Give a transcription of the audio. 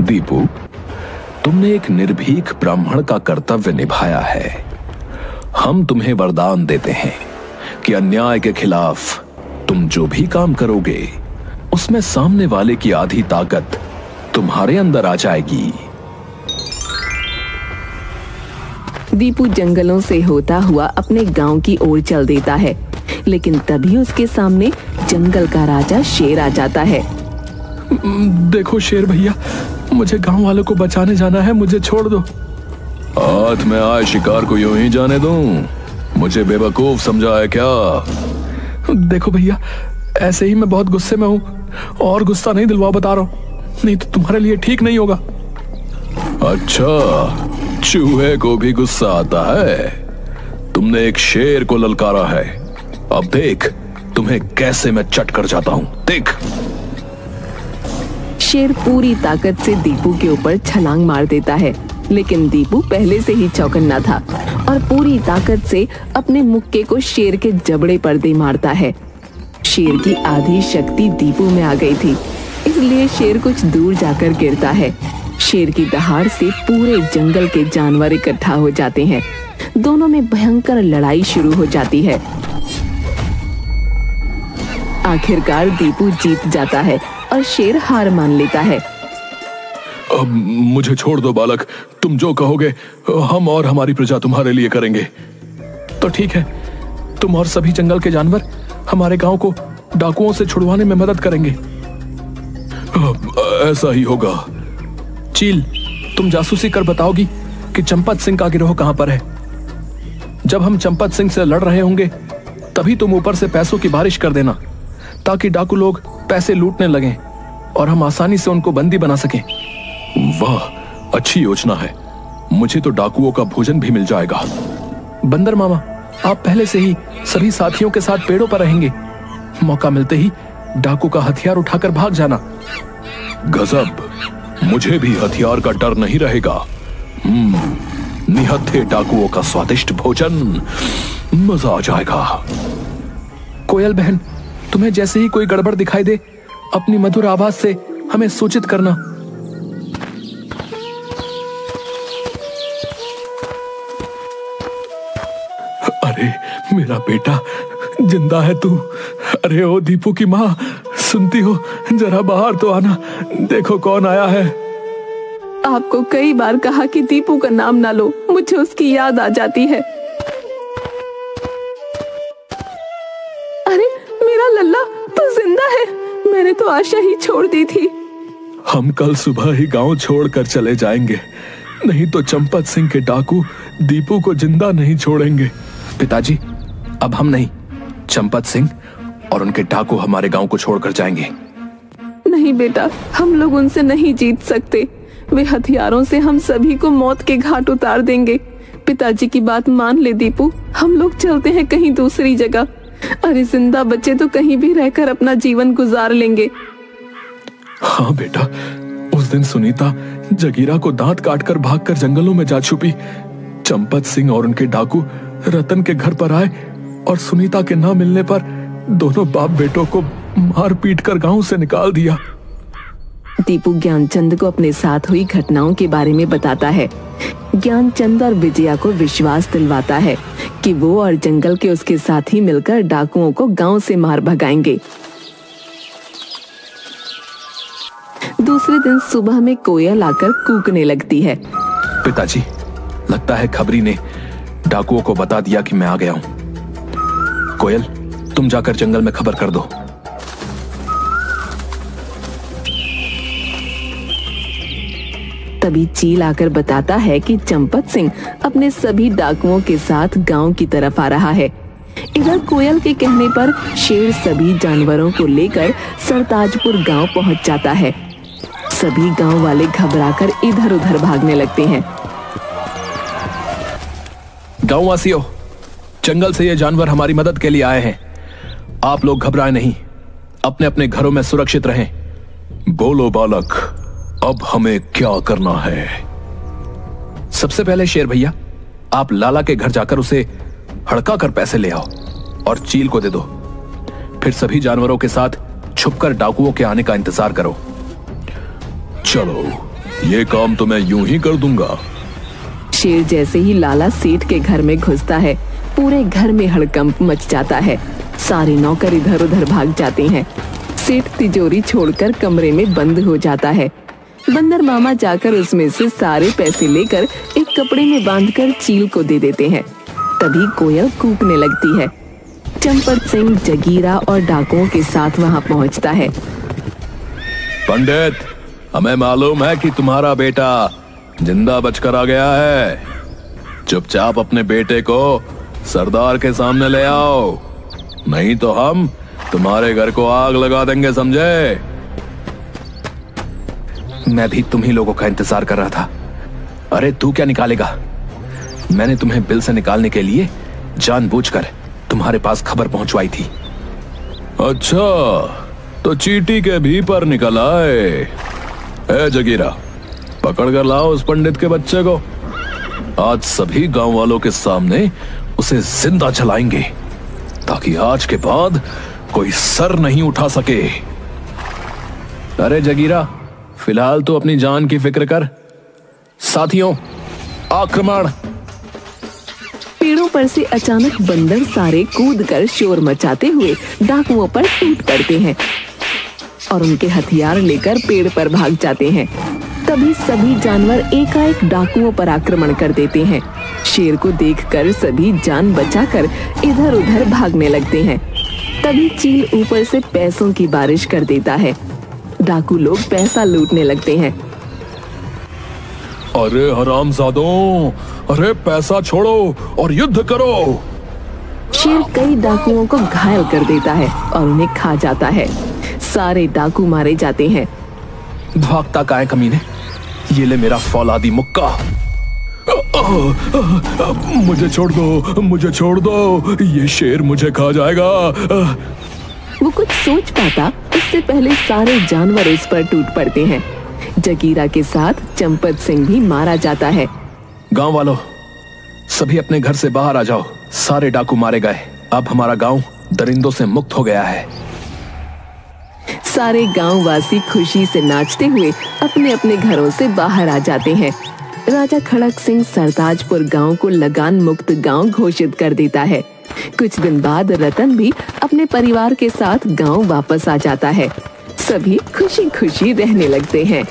दीपू, तुमने एक निर्भीक ब्राह्मण का कर्तव्य निभाया है। हम तुम्हें वरदान देते हैं कि अन्याय के खिलाफ तुम जो भी काम करोगे उसमें सामने वाले की आधी ताकत तुम्हारे अंदर आ जाएगी। दीपू जंगलों से होता हुआ अपने गांव की ओर चल देता है, लेकिन तभी उसके सामने जंगल का राजा शेर आ जाता है। देखो शेर भैया, मुझे गांव वालों को बचाने जाना है, मुझे छोड़ दो। हाथ में आए शिकार को यूं ही जाने दूं? मुझे बेवकूफ समझा है क्या? देखो भैया, ऐसे ही मैं बहुत गुस्से में हूं, और गुस्सा नहीं दिलवा, बता रहा हूं, नहीं तो तुम्हारे लिए ठीक नहीं होगा। अच्छा, चूहे को भी गुस्सा आता है? तुमने एक शेर को ललकारा है, अब देख तुम्हें कैसे मैं चट कर जाता हूं, देख। शेर पूरी ताकत से दीपू के ऊपर छलांग मार देता है, लेकिन दीपू पहले से ही चौकन्ना था और पूरी ताकत से अपने मुक्के को शेर के जबड़े पर दे मारता है। शेर की आधी शक्ति दीपू में आ गई थी, इसलिए शेर कुछ दूर जाकर गिरता है। शेर की दहाड़ से पूरे जंगल के जानवर इकट्ठा हो जाते हैं। दोनों में भयंकर लड़ाई शुरू हो जाती है। आखिरकार दीपू जीत जाता है और शेर हार मान लेता है। अब मुझे छोड़ दो बालक, तुम जो कहोगे हम और हमारी प्रजा तुम्हारे लिए करेंगे। तो ठीक है, तुम और सभी जंगल के जानवर हमारे गांव को डाकुओं से छुड़वाने में मदद करेंगे। ऐसा ही होगा। चील, तुम जासूसी कर बताओगी कि चंपत सिंह का गिरोह कहां पर है। जब हम चंपत सिंह से लड़ रहे होंगे तभी तुम ऊपर से पैसों की बारिश कर देना, ताकि डाकू लोग पैसे लूटने लगें और हम आसानी से उनको बंदी बना सकें। वाह, अच्छी योजना है। मुझे तो डाकुओं का भोजन भी मिल जाएगा। बंदर मामा, आप पहले से ही सभी साथियों के साथ पेड़ों पर रहेंगे। मौका मिलते ही डाकू का हथियार उठाकर भाग जाना। गजब, मुझे भी हथियार का डर नहीं रहेगा। निहत्थे डाकुओं का स्वादिष्ट भोजन, मजा आ जाएगा। कोयल बहन, तुम्हें जैसे ही कोई गड़बड़ दिखाई दे अपनी मधुर आवाज से हमें सूचित करना। अरे मेरा बेटा, जिंदा है तू? अरे ओ दीपू की माँ, सुनती हो? जरा बाहर तो आना, देखो कौन आया है। आपको कई बार कहा कि दीपू का नाम ना लो, मुझे उसकी याद आ जाती है। अरे मेरा लल्ला तो जिंदा है, मैंने तो आशा ही छोड़ दी थी। हम कल सुबह ही गांव छोड़कर चले जाएंगे, नहीं तो चंपत सिंह के डाकू दीपू को जिंदा नहीं छोड़ेंगे। पिताजी, अब हम नहीं, चंपत सिंह और उनके डाकू हमारे गांव को छोड़कर जाएंगे। नहीं बेटा, हम लोग उनसे नहीं जीत सकते। वे हथियारों से हम सभी को मौत के घाट उतार देंगे। पिताजी की बात मान ले दीपू, हम लोग चलते हैं कहीं दूसरी जगह। अरे जिंदा बच्चे तो कहीं भी रहकर अपना जीवन गुजार लेंगे। हाँ बेटा, उस दिन सुनीता जगीरा को दांत काटकर भागकर जंगलों में जा छुपी। चंपत सिंह और उनके डाकू रतन के घर पर आए और सुनीता के ना मिलने पर दोनों बाप बेटों को मार पीट कर गांव से निकाल दिया। दीपू ज्ञानचंद को अपने साथ हुई घटनाओं के बारे में बताता है। ज्ञानचंद और विजया को विश्वास दिलवाता है कि वो और जंगल के उसके साथी मिलकर डाकुओं को गांव से मार भगाएंगे। दूसरे दिन सुबह में कोयल आकर कूकने लगती है। पिताजी, लगता है खबरी ने डाकुओं को बता दिया कि मैं आ गया हूं। कोयल, तुम जाकर जंगल में खबर कर दो। तभी चील आकर बताता है कि चंपत सिंह अपने सभी डाकुओं के साथ गांव की तरफ आ रहा है। इधर कोयल के कहने पर शेर सभी जानवरों को लेकर सरताजपुर गांव पहुंच जाता है। सभी गांव वाले घबराकर इधर उधर भागने लगते हैं। गांव वासियों, जंगल से ये जानवर हमारी मदद के लिए आए हैं। आप लोग घबराएं नहीं, अपने अपने घरों में सुरक्षित रहें। बोलो बालक, अब हमें क्या करना है? सबसे पहले शेर भैया, आप लाला के घर जाकर उसे हड़का कर पैसे ले आओ और चील को दे दो। फिर सभी जानवरों के साथ छुपकर डाकुओं के आने का इंतजार करो। चलो, ये काम तो मैं यूं ही कर दूंगा। शेर जैसे ही लाला सेठ के घर में घुसता है, पूरे घर में हड़कंप मच जाता है। सारे नौकर इधर उधर भाग जाते हैं। सेठ तिजोरी छोड़कर कमरे में बंद हो जाता है। बंदर मामा जाकर उसमें से सारे पैसे लेकर एक कपड़े में बांधकर चील को दे देते हैं। तभी कोयल कूकने लगती है। चंपत सिंह जगीरा और डाकुओं के साथ वहां पहुंचता है। पंडित, हमें मालूम है कि तुम्हारा बेटा जिंदा बचकर आ गया है। चुपचाप अपने बेटे को सरदार के सामने ले आओ, नहीं तो हम तुम्हारे घर को आग लगा देंगे, समझे? मैं भी तुम ही लोगों का इंतजार कर रहा था। अरे तू क्या निकालेगा? मैंने तुम्हें बिल से निकालने के लिए जानबूझकर तुम्हारे पास खबर पहुंचवाई थी। अच्छा, तो चींटी के भी पर निकल आए। ए जगीरा, पकड़ कर लाओ उस पंडित के बच्चे को। आज सभी गांव वालों के सामने उसे जिंदा जलाएंगे, ताकि आज के बाद कोई सर नहीं उठा सके। अरे जगीरा, फिलहाल तो अपनी जान की फिक्र कर। साथियों, आक्रमण! पेड़ों पर से अचानक बंदर सारे कूदकर शोर मचाते हुए डाकुओं पर टूट पड़ते हैं और उनके हथियार लेकर पेड़ पर भाग जाते हैं। तभी सभी जानवर एकाएक डाकुओं पर आक्रमण कर देते हैं। शेर को देखकर सभी जान बचाकर इधर उधर भागने लगते हैं। तभी चील ऊपर से पैसों की बारिश कर देता है। डाकू लोग पैसा लूटने लगते हैं। अरे हरामजादों, अरे पैसा छोड़ो और युद्ध करो। शेर कई डाकुओं को घायल कर देता है और उन्हें खा जाता है। सारे डाकू मारे जाते हैं। भागता काहे कमीने? ये ले मेरा फौलादी मुक्का। मुझे छोड़ दो, मुझे छोड़ दो, ये शेर मुझे खा जाएगा। वो कुछ सोच पाता इससे पहले सारे जानवर उस पर टूट पड़ते हैं। जगीरा के साथ चंपत सिंह भी मारा जाता है। गांव वालों, सभी अपने घर से बाहर आ जाओ। सारे डाकू मारे गए। अब हमारा गांव दरिंदों से मुक्त हो गया है। सारे गांव वासी खुशी से नाचते हुए अपने अपने घरों से बाहर आ जाते हैं। राजा खड़क सिंह सरताजपुर गांव को लगान मुक्त गांव घोषित कर देता है। कुछ दिन बाद रतन भी अपने परिवार के साथ गांव वापस आ जाता है। सभी खुशी खुशी रहने लगते हैं।